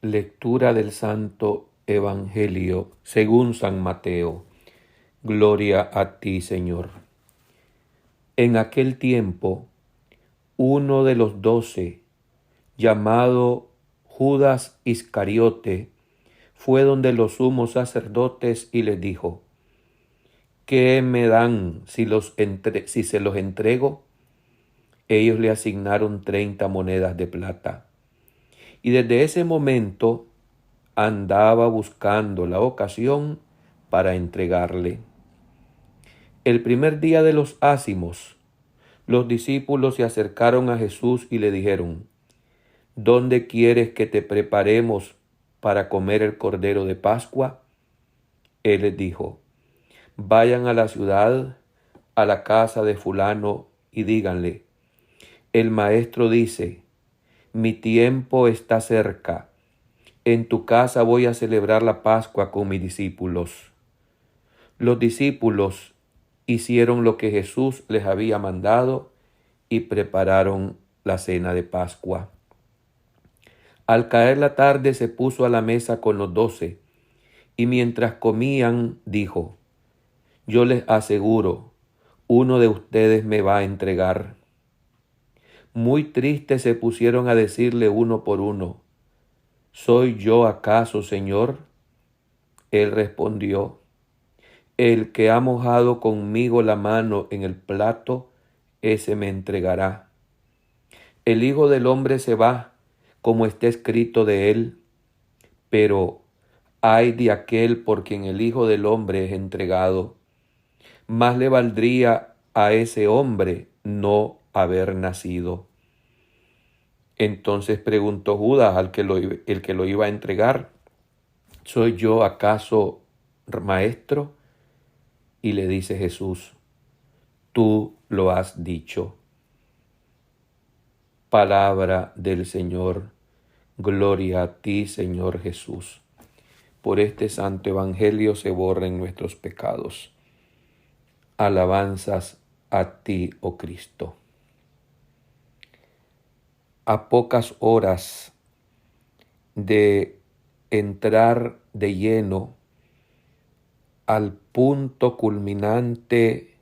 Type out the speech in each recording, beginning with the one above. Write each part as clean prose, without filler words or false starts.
Lectura del Santo Evangelio según San Mateo. Gloria a ti, Señor. En aquel tiempo, uno de los 12, llamado Judas Iscariote, fue donde los sumos sacerdotes y les dijo: ¿Qué me dan si se los entrego? Ellos le asignaron 30 monedas de plata. Y desde ese momento andaba buscando la ocasión para entregarle. El primer día de los ázimos, los discípulos se acercaron a Jesús y le dijeron: ¿Dónde quieres que te preparemos para comer el cordero de Pascua? Él les dijo: Vayan a la ciudad, a la casa de fulano, y díganle: el maestro dice, mi tiempo está cerca. En tu casa voy a celebrar la Pascua con mis discípulos. Los discípulos hicieron lo que Jesús les había mandado y prepararon la cena de Pascua. Al caer la tarde se puso a la mesa con los 12, y mientras comían dijo: Yo les aseguro, uno de ustedes me va a entregar. Muy tristes se pusieron a decirle uno por uno: ¿Soy yo acaso, Señor? Él respondió: El que ha mojado conmigo la mano en el plato, ese me entregará. El Hijo del Hombre se va, como está escrito de él, pero ay de aquel por quien el Hijo del Hombre es entregado. Más le valdría a ese hombre no haber nacido. Entonces preguntó Judas el que lo iba a entregar: ¿Soy yo acaso, maestro? Y le dice Jesús: Tú lo has dicho. Palabra del Señor. Gloria a ti, Señor Jesús. Por este santo evangelio se borren nuestros pecados. Alabanzas a ti, oh Cristo. A pocas horas de entrar de lleno al punto culminante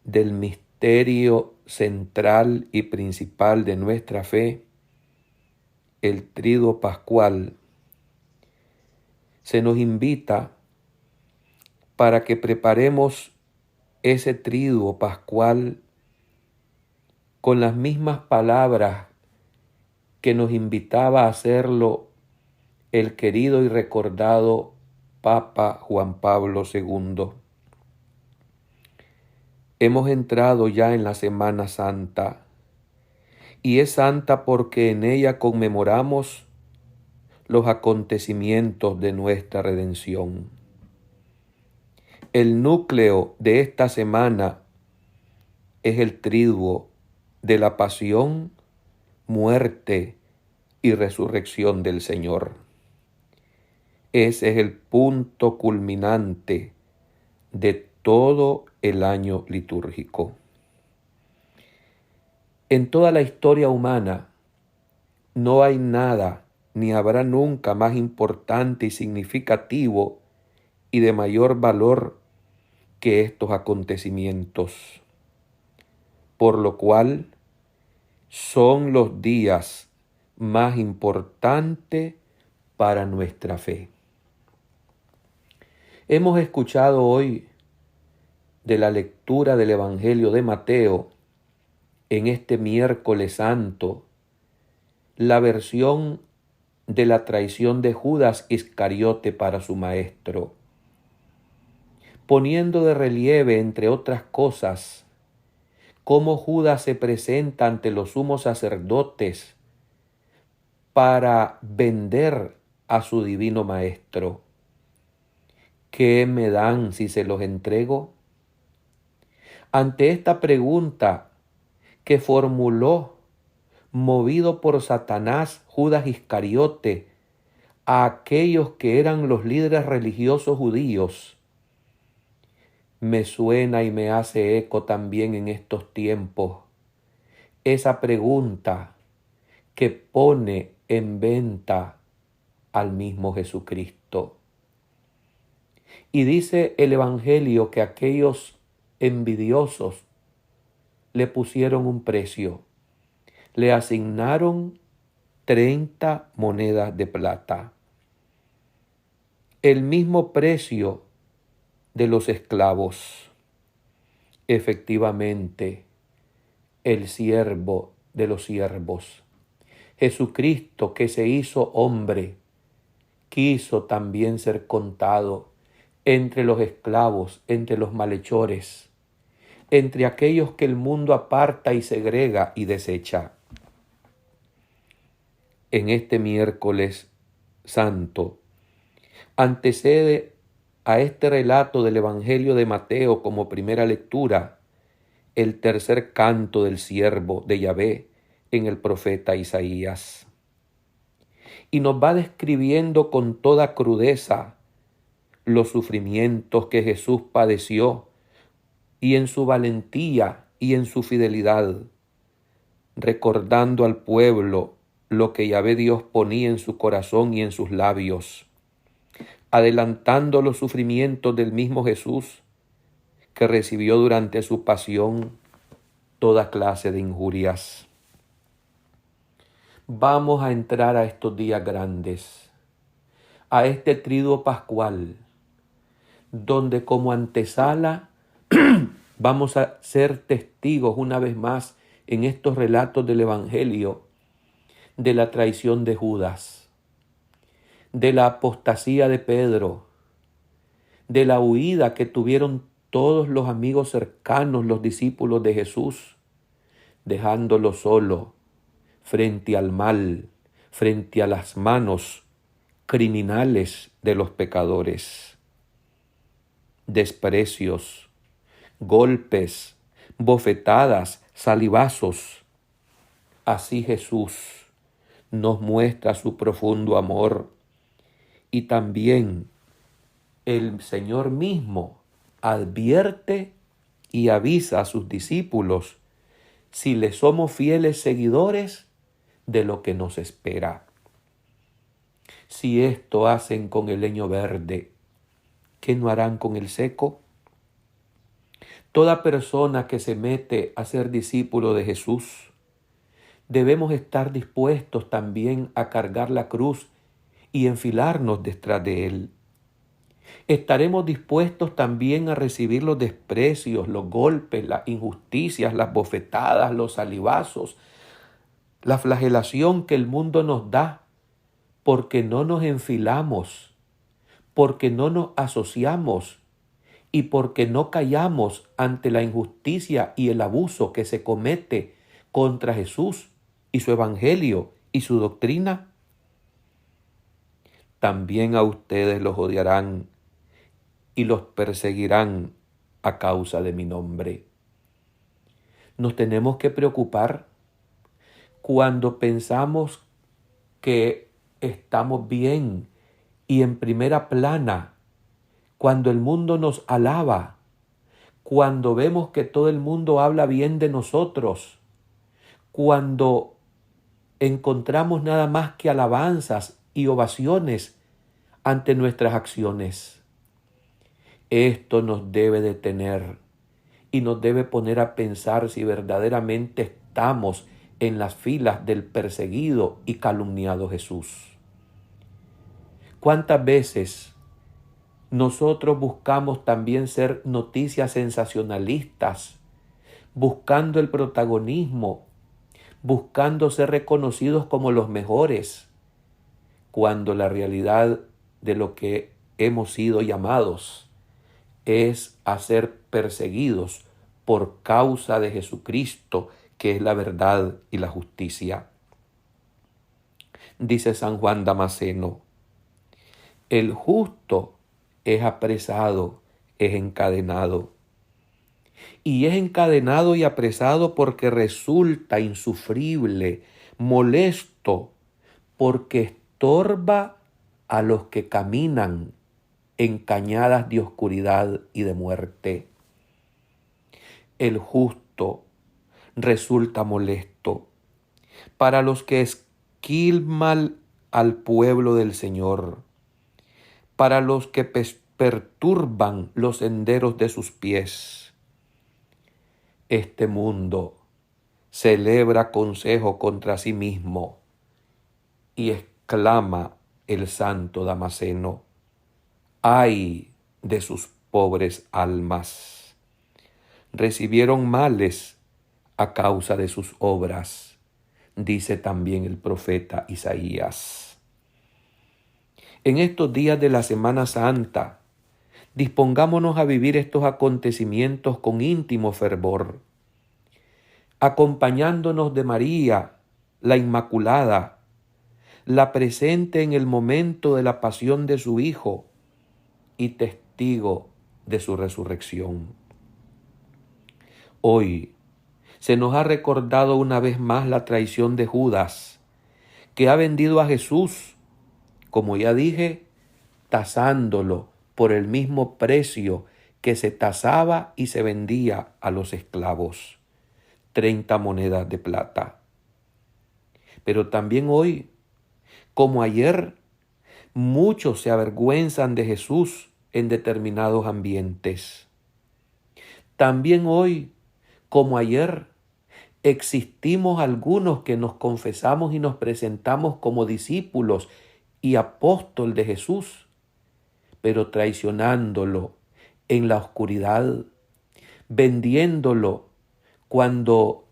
del misterio central y principal de nuestra fe, el Triduo Pascual, se nos invita para que preparemos ese Triduo Pascual con las mismas palabras que nos invitaba a hacerlo el querido y recordado Papa Juan Pablo II. Hemos entrado ya en la Semana Santa, y es santa porque en ella conmemoramos los acontecimientos de nuestra redención. El núcleo de esta semana es el triduo de la pasión, muerte y resurrección del Señor. Ese es el punto culminante de todo el año litúrgico. En toda la historia humana no hay nada ni habrá nunca más importante y significativo y de mayor valor que estos acontecimientos, por lo cual son los días más importantes para nuestra fe. Hemos escuchado hoy de la lectura del Evangelio de Mateo en este miércoles santo la versión de la traición de Judas Iscariote para su maestro, poniendo de relieve, entre otras cosas, cómo Judas se presenta ante los sumos sacerdotes para vender a su divino maestro. ¿Qué me dan si se los entrego? Ante esta pregunta que formuló, movido por Satanás, Judas Iscariote, a aquellos que eran los líderes religiosos judíos, me suena y me hace eco también en estos tiempos esa pregunta que pone en venta al mismo Jesucristo. Y dice el Evangelio que aquellos envidiosos le pusieron un precio, le asignaron 30 monedas de plata, el mismo precio de los esclavos. Efectivamente, el siervo de los siervos, Jesucristo, que se hizo hombre, quiso también ser contado entre los esclavos, entre los malhechores, entre aquellos que el mundo aparta y segrega y desecha. En este miércoles santo antecede a este relato del Evangelio de Mateo como primera lectura el tercer canto del siervo de Yahvé en el profeta Isaías. Y nos va describiendo con toda crudeza los sufrimientos que Jesús padeció y en su valentía y en su fidelidad, recordando al pueblo lo que Yahvé Dios ponía en su corazón y en sus labios, adelantando los sufrimientos del mismo Jesús, que recibió durante su pasión toda clase de injurias. Vamos a entrar a estos días grandes, a este triduo pascual, donde como antesala vamos a ser testigos una vez más en estos relatos del Evangelio de la traición de Judas, de la apostasía de Pedro, de la huida que tuvieron todos los amigos cercanos, los discípulos de Jesús, dejándolo solo frente al mal, frente a las manos criminales de los pecadores. Desprecios, golpes, bofetadas, salivazos. Así Jesús nos muestra su profundo amor, y también el Señor mismo advierte y avisa a sus discípulos si le somos fieles seguidores de lo que nos espera. Si esto hacen con el leño verde, ¿qué no harán con el seco? Toda persona que se mete a ser discípulo de Jesús, debemos estar dispuestos también a cargar la cruz y enfilarnos detrás de Él. Estaremos dispuestos también a recibir los desprecios, los golpes, las injusticias, las bofetadas, los salivazos, la flagelación que el mundo nos da, porque no nos enfilamos, porque no nos asociamos y porque no callamos ante la injusticia y el abuso que se comete contra Jesús y su evangelio y su doctrina. También a ustedes los odiarán y los perseguirán a causa de mi nombre. Nos tenemos que preocupar cuando pensamos que estamos bien y en primera plana, cuando el mundo nos alaba, cuando vemos que todo el mundo habla bien de nosotros, cuando encontramos nada más que alabanzas y ovaciones ante nuestras acciones. Esto nos debe detener y nos debe poner a pensar si verdaderamente estamos en las filas del perseguido y calumniado Jesús. ¿Cuántas veces nosotros buscamos también ser noticias sensacionalistas, buscando el protagonismo, buscando ser reconocidos como los mejores, cuando la realidad de lo que hemos sido llamados es a ser perseguidos por causa de Jesucristo, que es la verdad y la justicia? Dice San Juan Damasceno, el justo es apresado, es encadenado. Y es encadenado y apresado porque resulta insufrible, molesto, porque estorba a los que caminan en cañadas de oscuridad y de muerte. El justo resulta molesto para los que esquilman al pueblo del Señor, para los que perturban los senderos de sus pies. Este mundo celebra consejo contra sí mismo y exclama el santo Damasceno: ¡ay de sus pobres almas! Recibieron males a causa de sus obras, dice también el profeta Isaías. En estos días de la Semana Santa, dispongámonos a vivir estos acontecimientos con íntimo fervor, acompañándonos de María, la Inmaculada, la presente en el momento de la pasión de su Hijo y testigo de su resurrección. Hoy se nos ha recordado una vez más la traición de Judas, que ha vendido a Jesús, como ya dije, tasándolo por el mismo precio que se tasaba y se vendía a los esclavos, 30 monedas de plata. Pero también hoy, como ayer, muchos se avergüenzan de Jesús en determinados ambientes. También hoy, como ayer, existimos algunos que nos confesamos y nos presentamos como discípulos y apóstol de Jesús, pero traicionándolo en la oscuridad, vendiéndolo cuando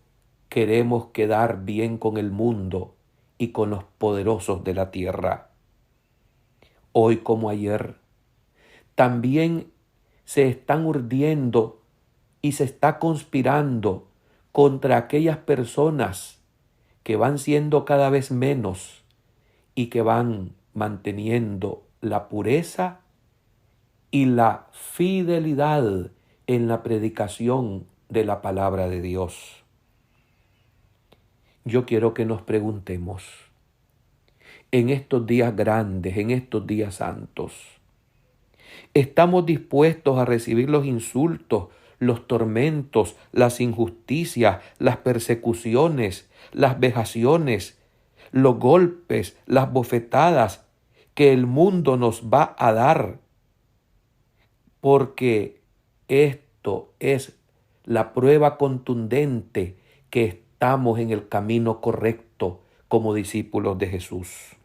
queremos quedar bien con el mundo y con los poderosos de la tierra. Hoy como ayer, también se están urdiendo y se está conspirando contra aquellas personas que van siendo cada vez menos y que van manteniendo la pureza y la fidelidad en la predicación de la palabra de Dios. Yo quiero que nos preguntemos, en estos días grandes, en estos días santos, ¿estamos dispuestos a recibir los insultos, los tormentos, las injusticias, las persecuciones, las vejaciones, los golpes, las bofetadas que el mundo nos va a dar? Porque esto es la prueba contundente que estamos en el camino correcto como discípulos de Jesús.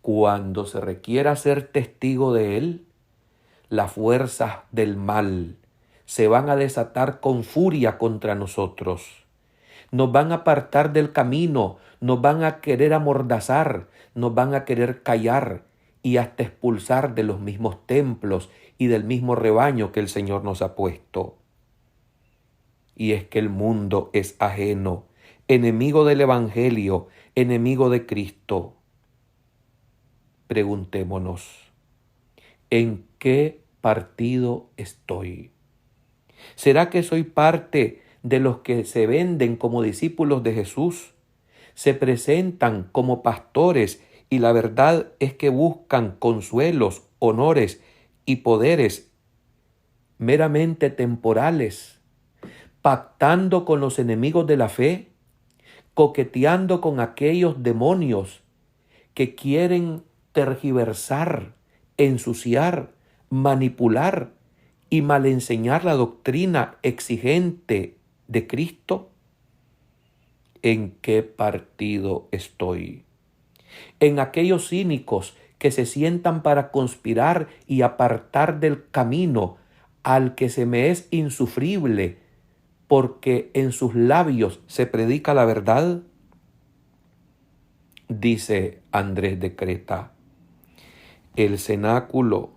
Cuando se requiera ser testigo de Él, las fuerzas del mal se van a desatar con furia contra nosotros. Nos van a apartar del camino, nos van a querer amordazar, nos van a querer callar y hasta expulsar de los mismos templos y del mismo rebaño que el Señor nos ha puesto. Y es que el mundo es ajeno, enemigo del Evangelio, enemigo de Cristo. Preguntémonos, ¿en qué partido estoy? ¿Será que soy parte de los que se venden como discípulos de Jesús? Se presentan como pastores y la verdad es que buscan consuelos, honores y poderes meramente temporales, pactando con los enemigos de la fe, coqueteando con aquellos demonios que quieren tergiversar, ensuciar, manipular y malenseñar la doctrina exigente de Cristo? ¿En qué partido estoy? En aquellos cínicos que se sientan para conspirar y apartar del camino al que se me es insufrible, porque en sus labios se predica la verdad. Dice Andrés de Creta: el cenáculo,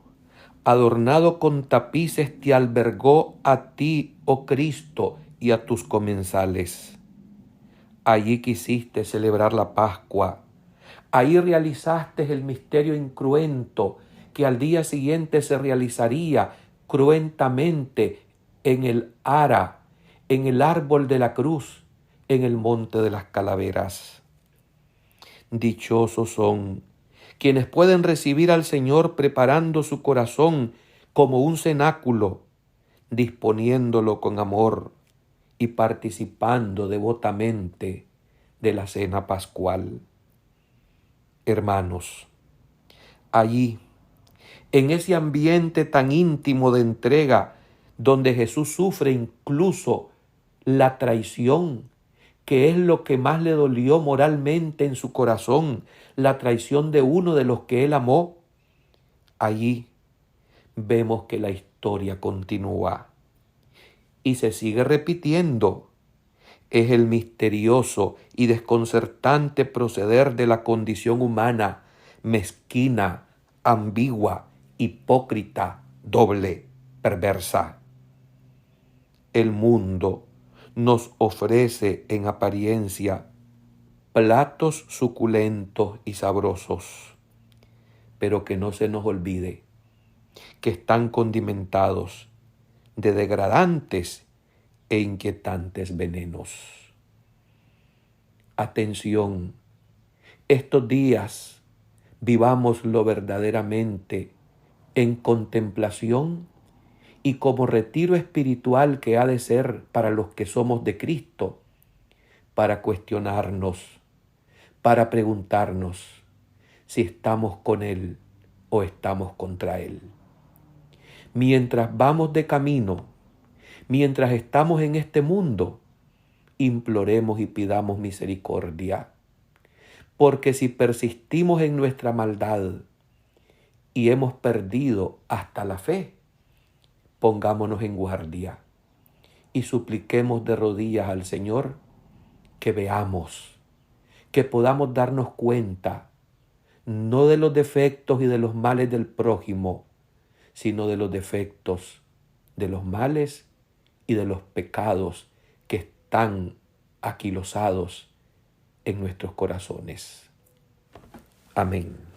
adornado con tapices, te albergó a ti, oh Cristo, y a tus comensales. Allí quisiste celebrar la Pascua. Ahí realizaste el misterio incruento que al día siguiente se realizaría cruentamente en el ara, en el árbol de la cruz, en el monte de las calaveras. Dichosos son quienes pueden recibir al Señor preparando su corazón como un cenáculo, disponiéndolo con amor y participando devotamente de la cena pascual. hermanos, allí, en ese ambiente tan íntimo de entrega, donde Jesús sufre incluso la traición, que es lo que más le dolió moralmente en su corazón, la traición de uno de los que él amó, allí vemos que la historia continúa y se sigue repitiendo. Es el misterioso y desconcertante proceder de la condición humana, mezquina, ambigua, hipócrita, doble, perversa. El mundo nos ofrece en apariencia platos suculentos y sabrosos, pero que no se nos olvide que están condimentados de degradantes e inquietantes venenos. Atención, estos días vivámoslo verdaderamente en contemplación y como retiro espiritual que ha de ser para los que somos de Cristo, para cuestionarnos, para preguntarnos si estamos con Él o estamos contra Él. Mientras vamos de camino, mientras estamos en este mundo, imploremos y pidamos misericordia, porque si persistimos en nuestra maldad y hemos perdido hasta la fe, pongámonos en guardia y supliquemos de rodillas al Señor que veamos, que podamos darnos cuenta, no de los defectos y de los males del prójimo, sino de los defectos, de los males y de los pecados que están aquilosados en nuestros corazones. Amén.